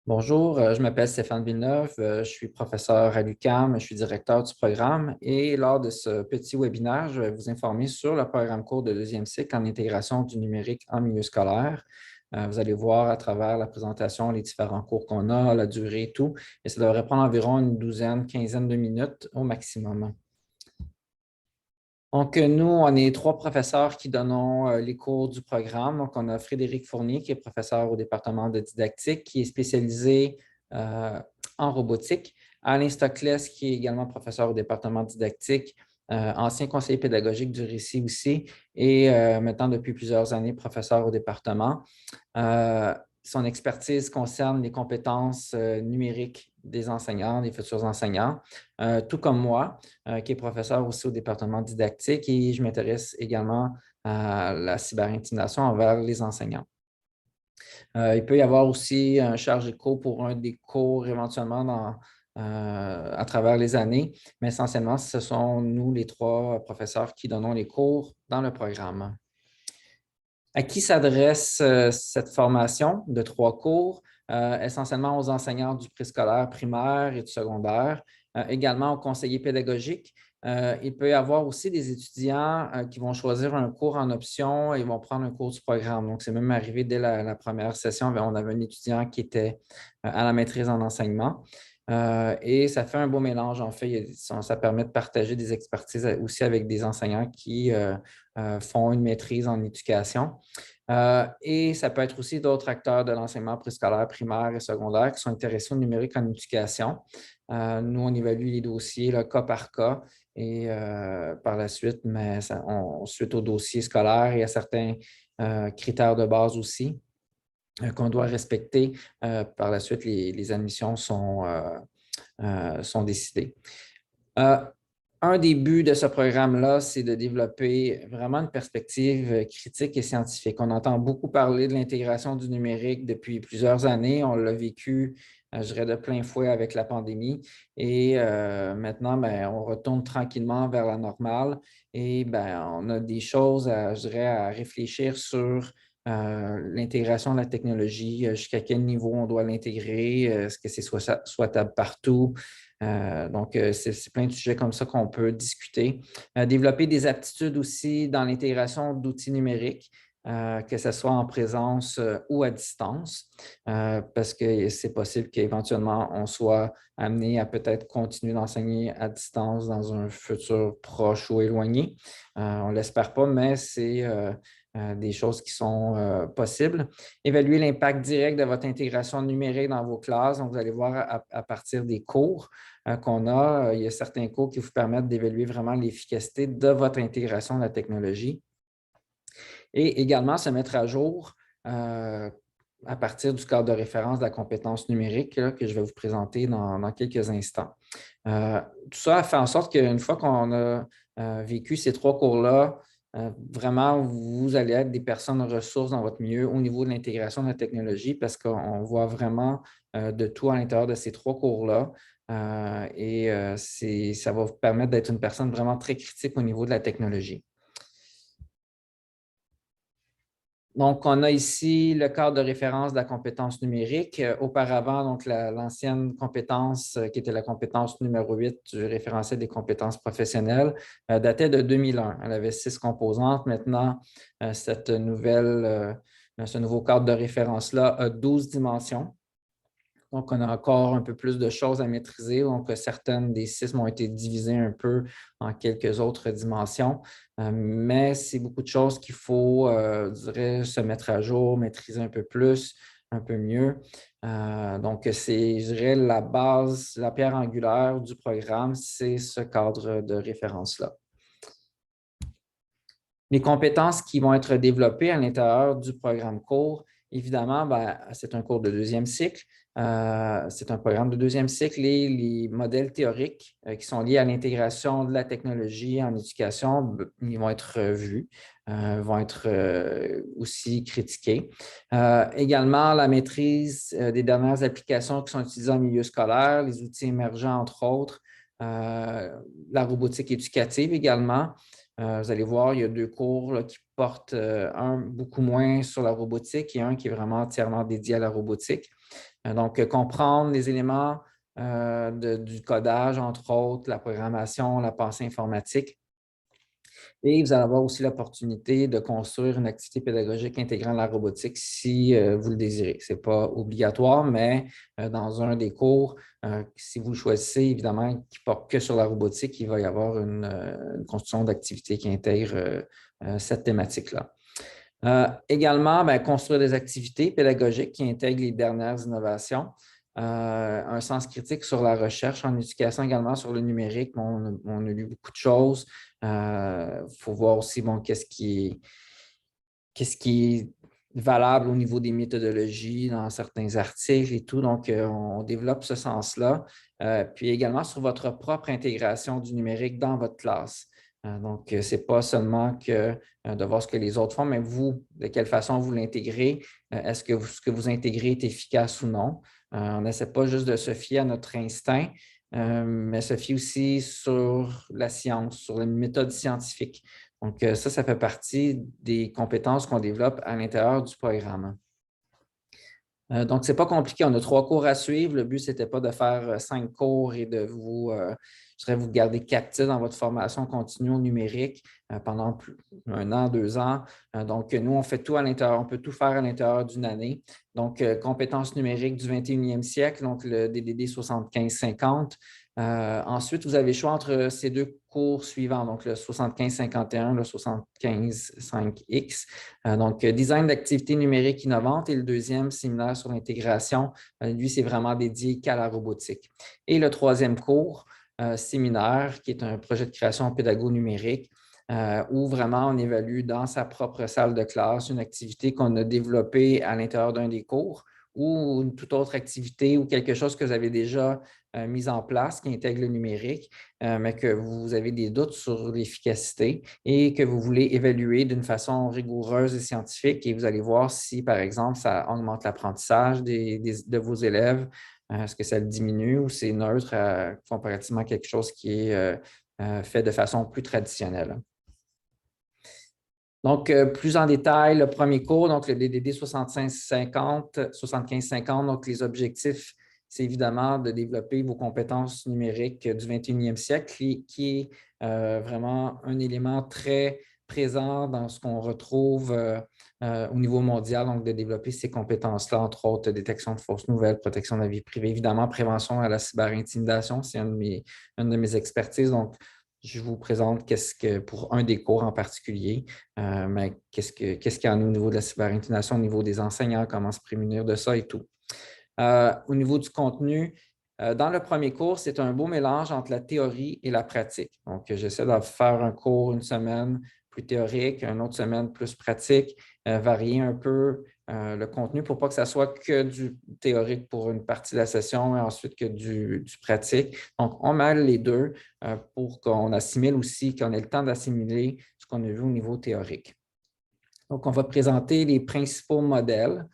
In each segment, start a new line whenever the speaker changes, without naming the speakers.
Bonjour, je m'appelle Stéphane Villeneuve, je suis professeur à l'UQAM, je suis directeur du programme et lors de ce petit webinaire, je vais vous informer sur le programme cours de deuxième cycle en intégration du numérique en milieu scolaire. Vous allez voir à travers la présentation les différents cours qu'on a, la durée et tout, et ça devrait prendre environ une douzaine, quinzaine de minutes au maximum. Donc, nous, on est trois professeurs qui donnons les cours du programme. Donc, on a Frédéric Fournier, qui est professeur au département de didactique, qui est spécialisé euh, en robotique. Alain Stockless, qui est également professeur au département de didactique, ancien conseiller pédagogique du récit aussi, et maintenant, depuis plusieurs années, professeur au département. Euh, Son expertise concerne les compétences numériques des enseignants, des futurs enseignants, tout comme moi, qui est professeur aussi au département didactique et je m'intéresse également à la cyberintimidation envers les enseignants. Il peut y avoir aussi un chargé de cours pour un des cours éventuellement à travers les années, mais essentiellement, ce sont nous, les trois professeurs, qui donnons les cours dans le programme. À qui s'adresse cette formation de trois cours? Essentiellement aux enseignants du préscolaire, primaire et du secondaire, également aux conseillers pédagogiques. Il peut y avoir aussi des étudiants qui vont choisir un cours en option et vont prendre un cours du programme. Donc, c'est même arrivé dès la première session, on avait un étudiant qui était à la maîtrise en enseignement. Et ça fait un beau mélange, en fait. Ça permet de partager des expertises aussi avec des enseignants qui font une maîtrise en éducation. Et ça peut être aussi d'autres acteurs de l'enseignement préscolaire, primaire et secondaire qui sont intéressés au numérique en éducation. Nous, on évalue les dossiers là, cas par cas et par la suite, mais suite au dossier scolaire, il y a certains critères de base aussi qu'on doit respecter. Par la suite, les admissions sont décidées. Un des buts de ce programme-là, c'est de développer vraiment une perspective critique et scientifique. On entend beaucoup parler de l'intégration du numérique depuis plusieurs années. On l'a vécu, je dirais, de plein fouet avec la pandémie. Et maintenant, on retourne tranquillement vers la normale. Et on a des choses, je dirais, à réfléchir sur l'intégration de la technologie, jusqu'à quel niveau on doit l'intégrer, est-ce que c'est souhaitable partout? C'est plein de sujets comme ça qu'on peut discuter. Développer des aptitudes aussi dans l'intégration d'outils numériques, que ce soit en présence ou à distance, parce que c'est possible qu'éventuellement on soit amené à peut-être continuer d'enseigner à distance dans un futur proche ou éloigné. On ne l'espère pas, mais c'est des choses qui sont possibles. Évaluer l'impact direct de votre intégration numérique dans vos classes. Donc, vous allez voir à partir des cours qu'on a, il y a certains cours qui vous permettent d'évaluer vraiment l'efficacité de votre intégration de la technologie. Et également se mettre à jour à partir du cadre de référence de la compétence numérique là, que je vais vous présenter dans quelques instants. Tout ça a fait en sorte qu'une fois qu'on a vécu ces trois cours-là, vraiment, vous allez être des personnes ressources dans votre milieu au niveau de l'intégration de la technologie parce qu'on voit vraiment de tout à l'intérieur de ces trois cours-là. Ça va vous permettre d'être une personne vraiment très critique au niveau de la technologie. Donc, on a ici le cadre de référence de la compétence numérique. Auparavant, donc l'ancienne compétence, qui était la compétence numéro 8 du référentiel des compétences professionnelles, datait de 2001. Elle avait 6 composantes. Maintenant, ce nouveau cadre de référence-là a 12 dimensions. Donc, on a encore un peu plus de choses à maîtriser. Donc, certaines des 6 ont été divisées un peu en quelques autres dimensions. Mais c'est beaucoup de choses qu'il faut, je dirais, se mettre à jour, maîtriser un peu plus, un peu mieux. Donc, c'est, je dirais, la base, la pierre angulaire du programme, c'est ce cadre de référence-là. Les compétences qui vont être développées à l'intérieur du programme cours, évidemment, c'est un cours de deuxième cycle. C'est un programme de deuxième cycle et les modèles théoriques qui sont liés à l'intégration de la technologie en éducation, ils vont être vus, vont être aussi critiqués. Également, la maîtrise des dernières applications qui sont utilisées en milieu scolaire, les outils émergents, entre autres, la robotique éducative également. Vous allez voir, il y a 2 cours là, qui porte un beaucoup moins sur la robotique et un qui est vraiment entièrement dédié à la robotique. Donc, comprendre les éléments du codage, entre autres, la programmation, la pensée informatique. Et vous allez avoir aussi l'opportunité de construire une activité pédagogique intégrant la robotique si vous le désirez. Ce n'est pas obligatoire, mais dans un des cours, si vous le choisissez, évidemment, qui ne porte que sur la robotique, il va y avoir une construction d'activité qui intègre cette thématique-là. Également, construire des activités pédagogiques qui intègrent les dernières innovations. Un sens critique sur la recherche en éducation, également sur le numérique. On a lu beaucoup de choses. Il faut voir aussi qu'est-ce qui est valable au niveau des méthodologies dans certains articles et tout. Donc, on développe ce sens-là. Puis également sur votre propre intégration du numérique dans votre classe. Donc, ce n'est pas seulement de voir ce que les autres font, mais vous, de quelle façon vous l'intégrez. Est-ce que ce que vous intégrez est efficace ou non? On n'essaie pas juste de se fier à notre instinct, mais se fier aussi sur la science, sur les méthodes scientifiques. Donc, ça fait partie des compétences qu'on développe à l'intérieur du programme. Donc, ce n'est pas compliqué. On a 3 cours à suivre. Le but, ce n'était pas de faire 5 cours et de vous garder captif dans votre formation continue au numérique pendant 1 an, 2 ans. Donc, nous, on fait tout à l'intérieur. On peut tout faire à l'intérieur d'une année. Donc, compétences numériques du 21e siècle, donc le DDD 75-50. Ensuite, vous avez le choix entre ces 2 cours suivants, donc le 75-51, le 75-5X. Donc, design d'activités numériques innovantes et le deuxième séminaire sur l'intégration. Lui, c'est vraiment dédié qu'à la robotique. Et le 3e cours, séminaire, qui est un projet de création pédago-numérique, où vraiment on évalue dans sa propre salle de classe une activité qu'on a développée à l'intérieur d'un des cours ou une toute autre activité ou quelque chose que vous avez déjà mis en place qui intègre le numérique, mais que vous avez des doutes sur l'efficacité et que vous voulez évaluer d'une façon rigoureuse et scientifique et vous allez voir si, par exemple, ça augmente l'apprentissage de vos élèves, est-ce que ça le diminue ou c'est neutre comparativement à quelque chose qui est fait de façon plus traditionnelle. Donc, plus en détail, le premier cours, donc le DDD 75-50, donc les objectifs, c'est évidemment de développer vos compétences numériques du 21e siècle, qui est vraiment un élément très présent dans ce qu'on retrouve au niveau mondial, donc de développer ces compétences-là, entre autres, détection de fausses nouvelles, protection de la vie privée, évidemment, prévention à la cyberintimidation, c'est une de mes expertises. Donc, je vous présente pour un des cours en particulier, mais qu'est-ce qu'il y a au niveau de la cyberintimidation, au niveau des enseignants, comment se prémunir de ça et tout. Au niveau du contenu, dans le premier cours, c'est un beau mélange entre la théorie et la pratique. Donc, j'essaie de faire un cours une semaine plus théorique, une autre semaine plus pratique, varier un peu le contenu pour pas que ça soit que du théorique pour une partie de la session et ensuite que du pratique. Donc, on mêle les deux pour qu'on assimile aussi, qu'on ait le temps d'assimiler ce qu'on a vu au niveau théorique. Donc, on va présenter les principaux modèles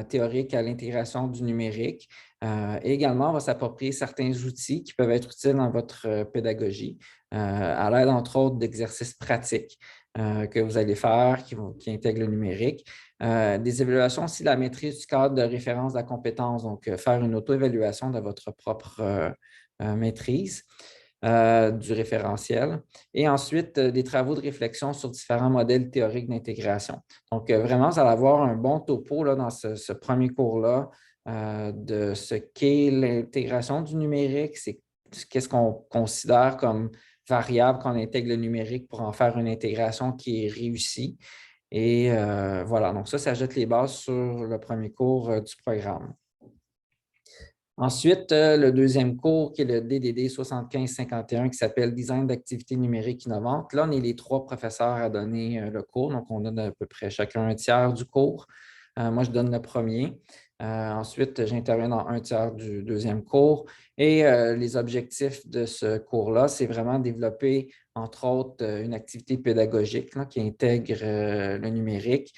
théoriques à l'intégration du numérique. Et également, on va s'approprier certains outils qui peuvent être utiles dans votre pédagogie, à l'aide, entre autres, d'exercices pratiques que vous allez faire qui intègrent le numérique. Des évaluations aussi de la maîtrise du cadre de référence de la compétence, donc faire une auto-évaluation de votre propre maîtrise. Du référentiel et ensuite des travaux de réflexion sur différents modèles théoriques d'intégration. Donc, vraiment, vous allez avoir un bon topo là, dans ce premier cours-là de ce qu'est l'intégration du numérique, c'est qu'est-ce qu'on considère comme variable quand on intègre le numérique pour en faire une intégration qui est réussie. Et voilà, donc ça jette les bases sur le premier cours du programme. Ensuite, le deuxième cours, qui est le DDD 75-51, qui s'appelle Design d'activités numériques innovantes. Là, on est les 3 professeurs à donner le cours, donc on donne à peu près chacun un tiers du cours. Moi, je donne le premier. Ensuite, j'interviens dans un tiers du deuxième cours. Et les objectifs de ce cours-là, c'est vraiment développer, entre autres, une activité pédagogique là, qui intègre le numérique.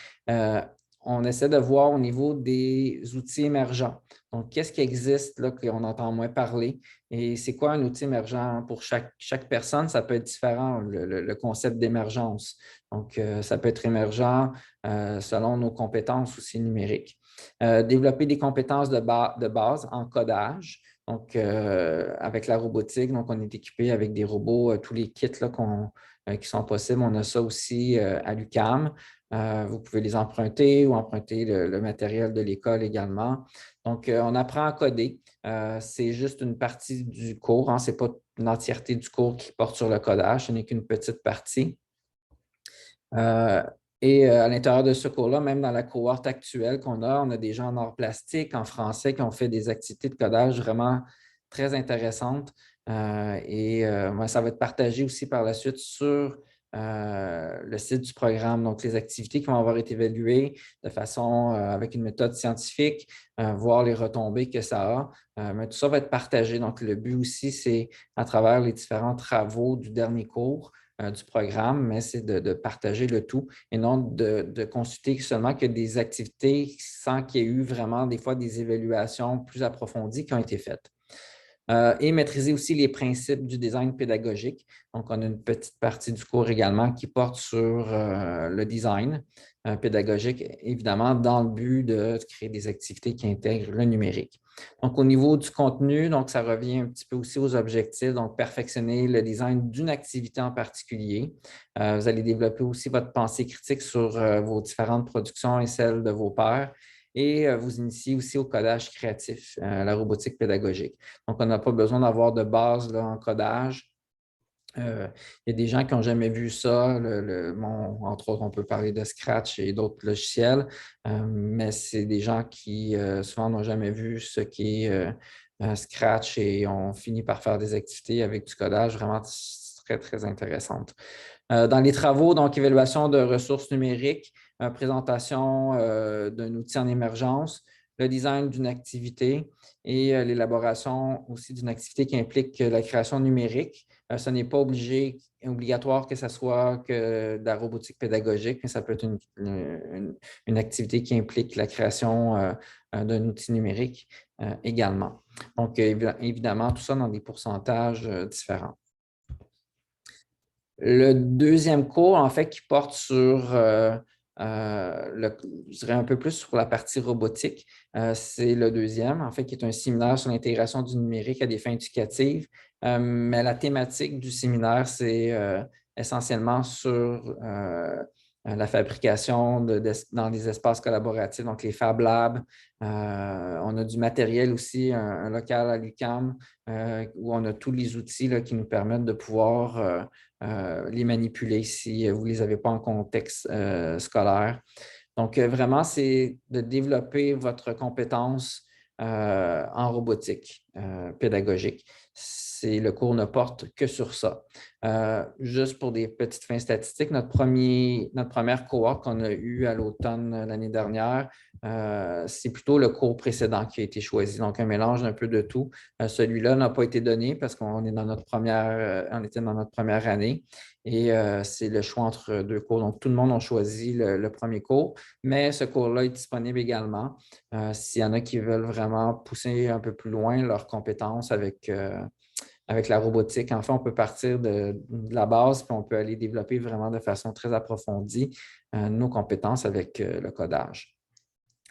on essaie de voir au niveau des outils émergents. Donc, qu'est-ce qui existe là qu'on entend moins parler et c'est quoi un outil émergent pour chaque personne? Ça peut être différent, le concept d'émergence. Donc, ça peut être émergent selon nos compétences aussi numériques. Développer des compétences de base en codage. Donc, avec la robotique, donc on est équipé avec des robots, tous les kits là, qui sont possibles. On a ça aussi à l'UQAM. Vous pouvez les emprunter ou emprunter le matériel de l'école également. Donc, on apprend à coder. C'est juste une partie du cours. Hein. Ce n'est pas l'entièreté du cours qui porte sur le codage. Ce n'est qu'une petite partie. À l'intérieur de ce cours-là, même dans la cohorte actuelle qu'on a, on a des gens en arts plastiques, en français, qui ont fait des activités de codage vraiment très intéressantes. Ça va être partagé aussi par la suite sur le site du programme. Donc, les activités qui vont avoir été évaluées de façon avec une méthode scientifique, voir les retombées que ça a. Mais tout ça va être partagé. Donc, le but aussi, c'est à travers les différents travaux du dernier cours, du programme, mais c'est de partager le tout et non de consulter seulement que des activités sans qu'il y ait eu vraiment des fois des évaluations plus approfondies qui ont été faites. Et maîtriser aussi les principes du design pédagogique. Donc, on a une petite partie du cours également qui porte sur le design pédagogique, évidemment, dans le but de créer des activités qui intègrent le numérique. Donc, au niveau du contenu, donc, ça revient un petit peu aussi aux objectifs, donc perfectionner le design d'une activité en particulier. Vous allez développer aussi votre pensée critique sur vos différentes productions et celles de vos pairs et vous initier aussi au codage créatif, la robotique pédagogique. Donc, on n'a pas besoin d'avoir de base là, en codage. Il y a des gens qui n'ont jamais vu ça. Entre autres, on peut parler de Scratch et d'autres logiciels, mais c'est des gens qui souvent n'ont jamais vu ce qui est Scratch et ont fini par faire des activités avec du codage vraiment très, très intéressantes. Dans les travaux, donc évaluation de ressources numériques, présentation d'un outil en émergence, le design d'une activité et l'élaboration aussi d'une activité qui implique la création numérique. Ce n'est pas obligatoire que ce soit que de la robotique pédagogique, mais ça peut être une activité qui implique la création d'un outil numérique également. Donc, évidemment, tout ça dans des pourcentages différents. Le deuxième cours, en fait, qui porte sur, je dirais un peu plus sur la partie robotique, c'est le deuxième, en fait, qui est un séminaire sur l'intégration du numérique à des fins éducatives. Mais la thématique du séminaire, c'est essentiellement sur la fabrication dans des espaces collaboratifs, donc les Fab Labs. On a du matériel aussi, un local à l'UQAM, où on a tous les outils là, qui nous permettent de pouvoir les manipuler si vous ne les avez pas en contexte scolaire. Donc, vraiment, c'est de développer votre compétence en robotique pédagogique. Le cours ne porte que sur ça. Juste pour des petites fins statistiques, notre première cohorte qu'on a eue à l'automne l'année dernière, c'est plutôt le cours précédent qui a été choisi. Donc, un mélange d'un peu de tout. Celui-là n'a pas été donné parce qu'on est dans on était dans notre première année et c'est le choix entre deux cours. Donc, tout le monde a choisi le premier cours, mais ce cours-là est disponible également s'il y en a qui veulent vraiment pousser un peu plus loin leurs compétences avec la robotique. En fait, on peut partir de la base puis on peut aller développer vraiment de façon très approfondie nos compétences avec le codage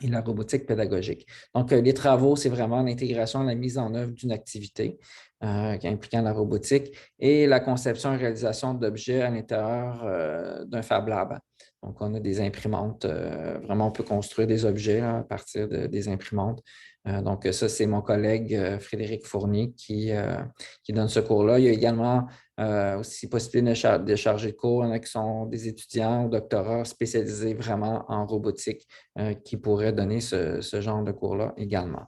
et la robotique pédagogique. Donc, les travaux, c'est vraiment l'intégration et la mise en œuvre d'une activité impliquant la robotique et la conception et réalisation d'objets à l'intérieur d'un Fab Lab. Donc, on a des imprimantes. Vraiment, on peut construire des objets là, à partir des imprimantes. Donc, ça, c'est mon collègue Frédéric Fournier qui donne ce cours-là. Il y a également aussi possibilité de charger de cours. Il y en a qui sont des étudiants au doctorat spécialisés vraiment en robotique qui pourraient donner ce genre de cours-là également.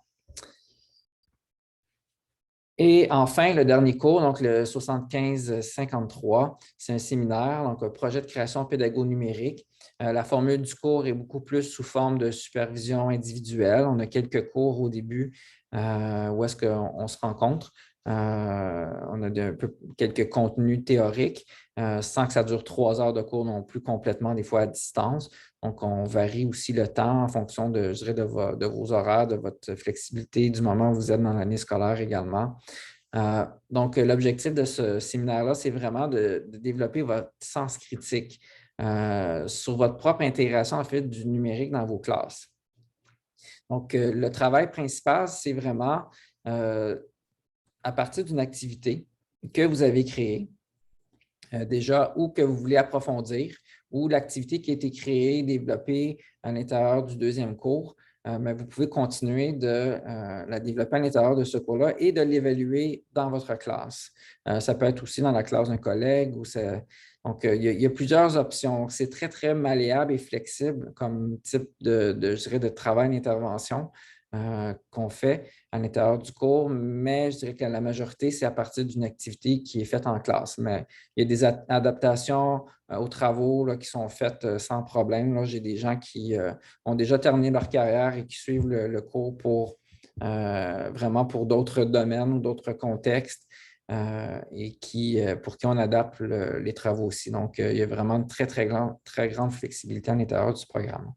Et enfin, le dernier cours, donc le 75-53, c'est un séminaire, donc un projet de création pédago-numérique. La formule du cours est beaucoup plus sous forme de supervision individuelle. On a quelques cours au début où est-ce qu'on se rencontre. On a quelques contenus théoriques, sans que ça dure 3 heures de cours non plus complètement, des fois à distance. Donc, on varie aussi le temps en fonction de, je dirais, de vos horaires, de votre flexibilité, du moment où vous êtes dans l'année scolaire également. Donc, l'objectif de ce séminaire-là, c'est vraiment de développer votre sens critique sur votre propre intégration, en fait, du numérique dans vos classes. Donc, le travail principal, c'est vraiment à partir d'une activité que vous avez créée déjà ou que vous voulez approfondir, ou l'activité qui a été créée, développée à l'intérieur du deuxième cours, mais vous pouvez continuer de la développer à l'intérieur de ce cours-là et de l'évaluer dans votre classe. Ça peut être aussi dans la classe d'un collègue. Donc, il y a plusieurs options. C'est très, très malléable et flexible comme type je dirais, de travail d'intervention qu'on fait à l'intérieur du cours, mais je dirais que la majorité, c'est à partir d'une activité qui est faite en classe. Mais il y a des adaptations aux travaux là, qui sont faites sans problème. J'ai des gens qui ont déjà terminé leur carrière et qui suivent le cours vraiment pour d'autres domaines ou d'autres contextes et pour qui on adapte les travaux aussi. Donc, il y a vraiment une très, très grande flexibilité à l'intérieur du programme.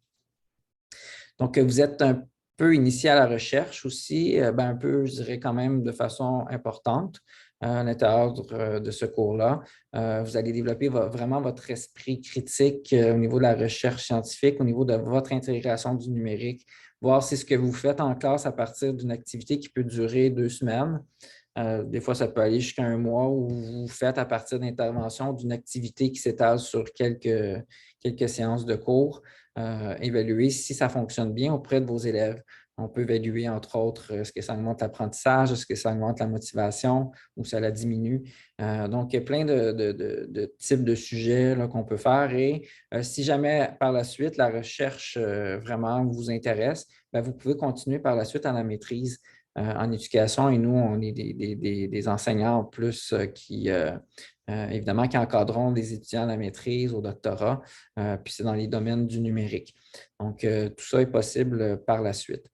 Donc, vous êtes un peu initié à la recherche aussi, un peu, je dirais quand même de façon importante à l'intérieur de ce cours-là. Vous allez développer vraiment votre esprit critique au niveau de la recherche scientifique, au niveau de votre intégration du numérique, voir si ce que vous faites en classe à partir d'une activité qui peut durer 2 semaines. Des fois, ça peut aller jusqu'à 1 mois où vous faites à partir d'interventions d'une activité qui s'étale sur quelques séances de cours, évaluer si ça fonctionne bien auprès de vos élèves. On peut évaluer, entre autres, est-ce que ça augmente l'apprentissage, est-ce que ça augmente la motivation ou ça la diminue. Donc, il y a plein de types de sujets qu'on peut faire. Et si jamais par la suite, la recherche vraiment vous intéresse, vous pouvez continuer par la suite à la maîtrise en éducation. Et nous, on est des enseignants en plus qui, évidemment, qui encadront des étudiants à la maîtrise, au doctorat, puis c'est dans les domaines du numérique. Donc, tout ça est possible par la suite.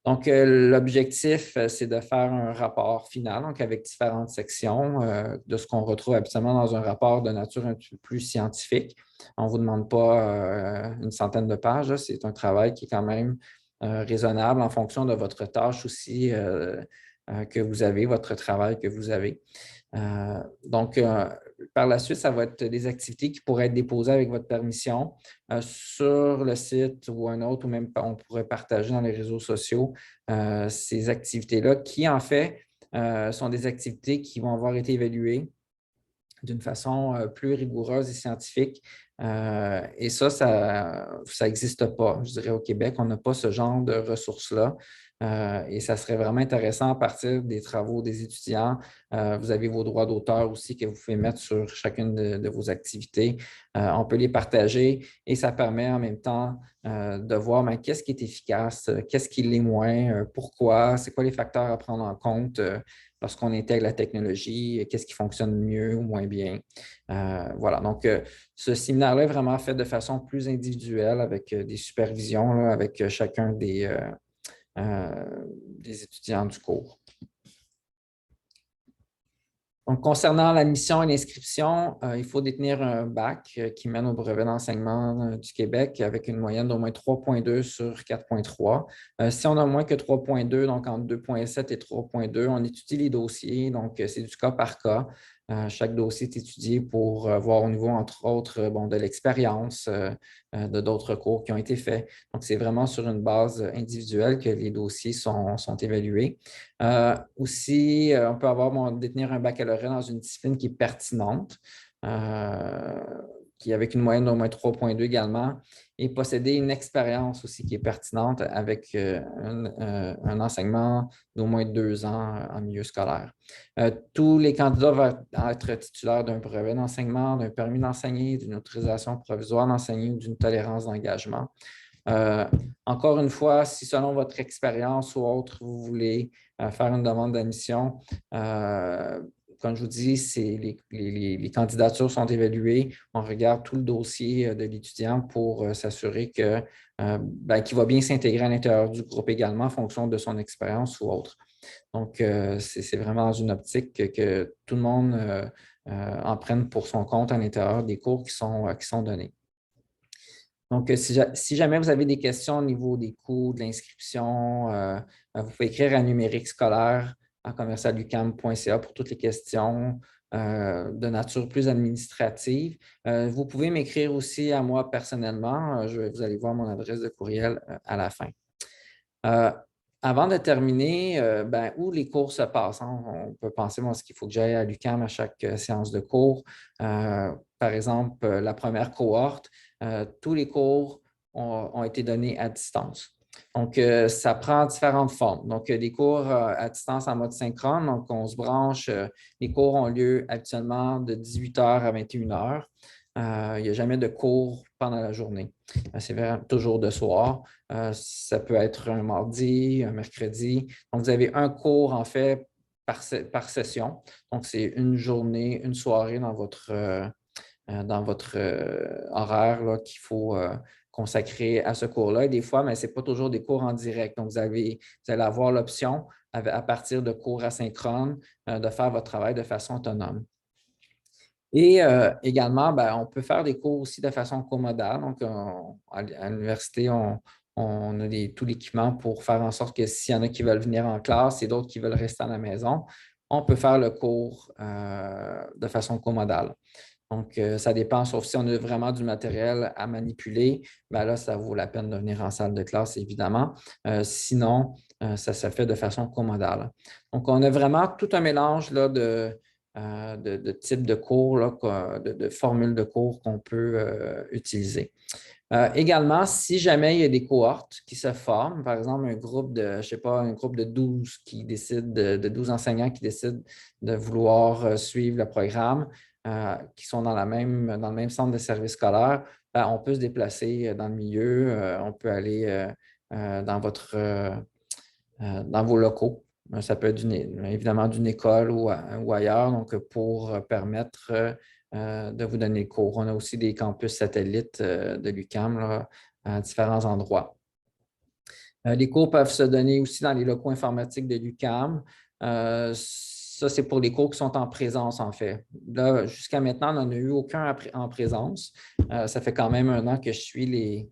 Donc, l'objectif, c'est de faire un rapport final, donc avec différentes sections de ce qu'on retrouve habituellement dans un rapport de nature un peu plus scientifique. On ne vous demande pas une centaine de pages, c'est un travail qui est quand même raisonnable en fonction de votre tâche aussi que vous avez, votre travail que vous avez. Donc, par la suite, ça va être des activités qui pourraient être déposées avec votre permission sur le site ou un autre, ou même on pourrait partager dans les réseaux sociaux ces activités-là qui, en fait, sont des activités qui vont avoir été évaluées d'une façon plus rigoureuse et scientifique. Et ça n'existe pas. Je dirais au Québec, on n'a pas ce genre de ressources-là. Et ça serait vraiment intéressant à partir des travaux des étudiants. Vous avez vos droits d'auteur aussi que vous pouvez mettre sur chacune de vos activités. On peut les partager et ça permet en même temps de voir qu'est-ce qui est efficace, qu'est-ce qui l'est moins, pourquoi, c'est quoi les facteurs à prendre en compte lorsqu'on intègre la technologie, qu'est-ce qui fonctionne mieux ou moins bien. Voilà, donc ce séminaire-là est vraiment fait de façon plus individuelle avec des supervisions là, avec chacun des étudiants du cours. Donc, concernant la mission et l'inscription, il faut détenir un bac qui mène au brevet d'enseignement du Québec avec une moyenne d'au moins 3,2 sur 4,3. Si on a moins que 3,2, donc entre 2,7 et 3,2, on étudie les dossiers. Donc, c'est du cas par cas. Chaque dossier est étudié pour voir au niveau, entre autres, de l'expérience de d'autres cours qui ont été faits. Donc, c'est vraiment sur une base individuelle que les dossiers sont évalués. Aussi, on peut détenir un baccalauréat dans une discipline qui est pertinente, qui avec une moyenne d'au moins 3,2 également, et posséder une expérience aussi qui est pertinente avec un enseignement d'au moins 2 ans en milieu scolaire. Tous les candidats vont être titulaires d'un brevet d'enseignement, d'un permis d'enseigner, d'une autorisation provisoire d'enseigner ou d'une tolérance d'engagement. Encore une fois, si selon votre expérience ou autre, vous voulez faire une demande d'admission, comme je vous dis, les candidatures sont évaluées. On regarde tout le dossier de l'étudiant pour s'assurer qu'il va bien s'intégrer à l'intérieur du groupe également en fonction de son expérience ou autre. Donc, c'est vraiment dans une optique que tout le monde en prenne pour son compte à l'intérieur des cours qui sont donnés. Donc, si jamais vous avez des questions au niveau des coûts, de l'inscription, vous pouvez écrire à numérique scolaire à commercialucam.ca pour toutes les questions de nature plus administrative. Vous pouvez m'écrire aussi à moi personnellement. Vous allez voir mon adresse de courriel à la fin. Avant de terminer, où les cours se passent, hein? On peut penser, moi, ce qu'il faut que j'aille à l'UQAM à chaque séance de cours. Par exemple, la première cohorte, tous les cours ont été donnés à distance. Donc, ça prend différentes formes. Donc, des cours à distance en mode synchrone. Donc, on se branche. Les cours ont lieu actuellement de 18 h à 21 h. Il n'y a jamais de cours pendant la journée. C'est toujours de soir. Ça peut être un mardi, un mercredi. Donc, vous avez un cours, en fait, par session. Donc, c'est une journée, une soirée dans votre horaire qu'il faut consacrer à ce cours-là. Et des fois, mais ce n'est pas toujours des cours en direct. Donc, vous allez avoir l'option, à partir de cours asynchrones, de faire votre travail de façon autonome. Et également, on peut faire des cours aussi de façon comodale. Donc, à l'université, on a tout l'équipement pour faire en sorte que s'il y en a qui veulent venir en classe et d'autres qui veulent rester à la maison, on peut faire le cours de façon comodale. Donc, ça dépend, sauf si on a vraiment du matériel à manipuler, là, ça vaut la peine de venir en salle de classe, évidemment. Sinon, ça se fait de façon comodale. Donc, on a vraiment tout un mélange là, de types de cours, là, de formules de cours qu'on peut utiliser. Également, si jamais il y a des cohortes qui se forment, par exemple, un groupe de, je ne sais pas, un groupe de 12 qui décide, de 12 enseignants qui décident de vouloir suivre le programme, qui sont dans le même centre de service scolaire, on peut se déplacer dans le milieu, on peut aller dans vos locaux. Ça peut être évidemment d'une école ou ailleurs, donc pour permettre de vous donner le cours. On a aussi des campus satellites de l'UQAM à différents endroits. Les cours peuvent se donner aussi dans les locaux informatiques de l'UQAM. Ça, c'est pour les cours qui sont en présence, en fait. Là, jusqu'à maintenant, on n'en a eu aucun en présence. Ça fait quand même 1 an que je suis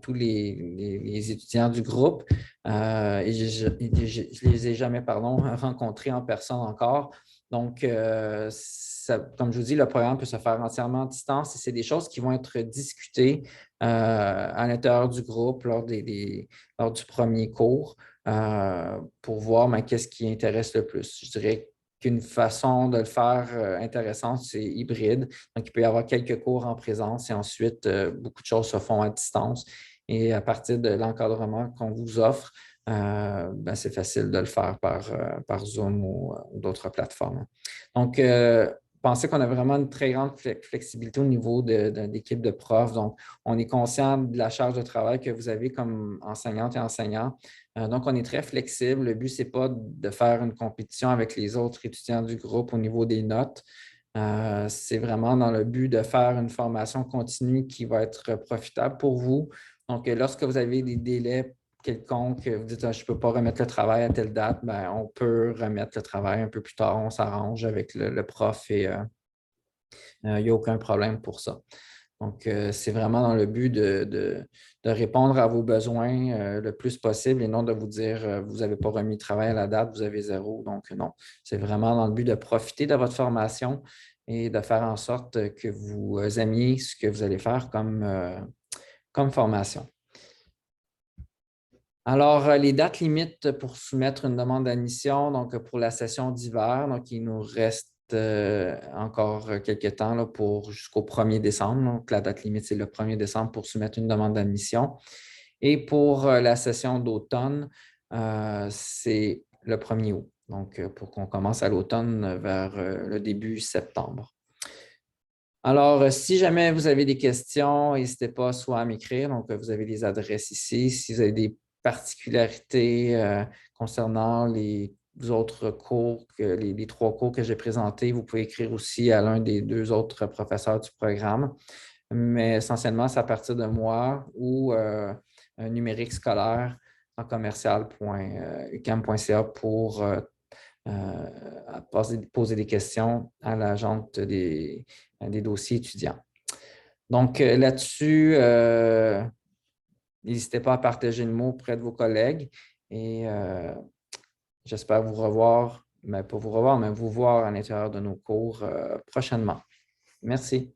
tous les étudiants du groupe et je ne les ai jamais rencontrés en personne encore. Donc, comme je vous dis, le programme peut se faire entièrement à distance et c'est des choses qui vont être discutées à l'intérieur du groupe lors du premier cours pour voir qu'est-ce qui intéresse le plus. Je dirais qu'une façon de le faire intéressante, c'est hybride. Donc, il peut y avoir quelques cours en présence et ensuite, beaucoup de choses se font à distance. Et à partir de l'encadrement qu'on vous offre, c'est facile de le faire par Zoom ou d'autres plateformes. Donc, pensez qu'on a vraiment une très grande flexibilité au niveau d'équipe de profs. Donc, on est conscient de la charge de travail que vous avez comme enseignante et enseignant. Donc, on est très flexible. Le but, ce n'est pas de faire une compétition avec les autres étudiants du groupe au niveau des notes. C'est vraiment dans le but de faire une formation continue qui va être profitable pour vous. Donc, lorsque vous avez des délais quelconques, vous dites je ne peux pas remettre le travail à telle date, on peut remettre le travail un peu plus tard. On s'arrange avec le prof et il n'y a aucun problème pour ça. Donc, c'est vraiment dans le but de répondre à vos besoins le plus possible et non de vous dire vous n'avez pas remis le travail à la date, vous avez 0. Donc, non, c'est vraiment dans le but de profiter de votre formation et de faire en sorte que vous aimiez ce que vous allez faire comme formation. Alors, les dates limites pour soumettre une demande d'admission, donc pour la session d'hiver, donc il nous reste encore quelques temps là, jusqu'au 1er décembre. Donc, la date limite, c'est le 1er décembre pour soumettre une demande d'admission. Et pour la session d'automne, c'est le 1er août. Donc, pour qu'on commence à l'automne vers le début septembre. Alors, si jamais vous avez des questions, n'hésitez pas soit à m'écrire. Donc, vous avez les adresses ici. Si vous avez des particularités concernant les autres cours, les 3 cours que j'ai présentés, vous pouvez écrire aussi à l'un des 2 autres professeurs du programme. Mais essentiellement, c'est à partir de moi ou un numérique scolaire en commercial.ucam.ca pour poser des questions à l'agente des dossiers étudiants. Donc, là-dessus, n'hésitez pas à partager le mot auprès de vos collègues et j'espère vous revoir, mais pas vous revoir, mais vous voir à l'intérieur de nos cours prochainement. Merci.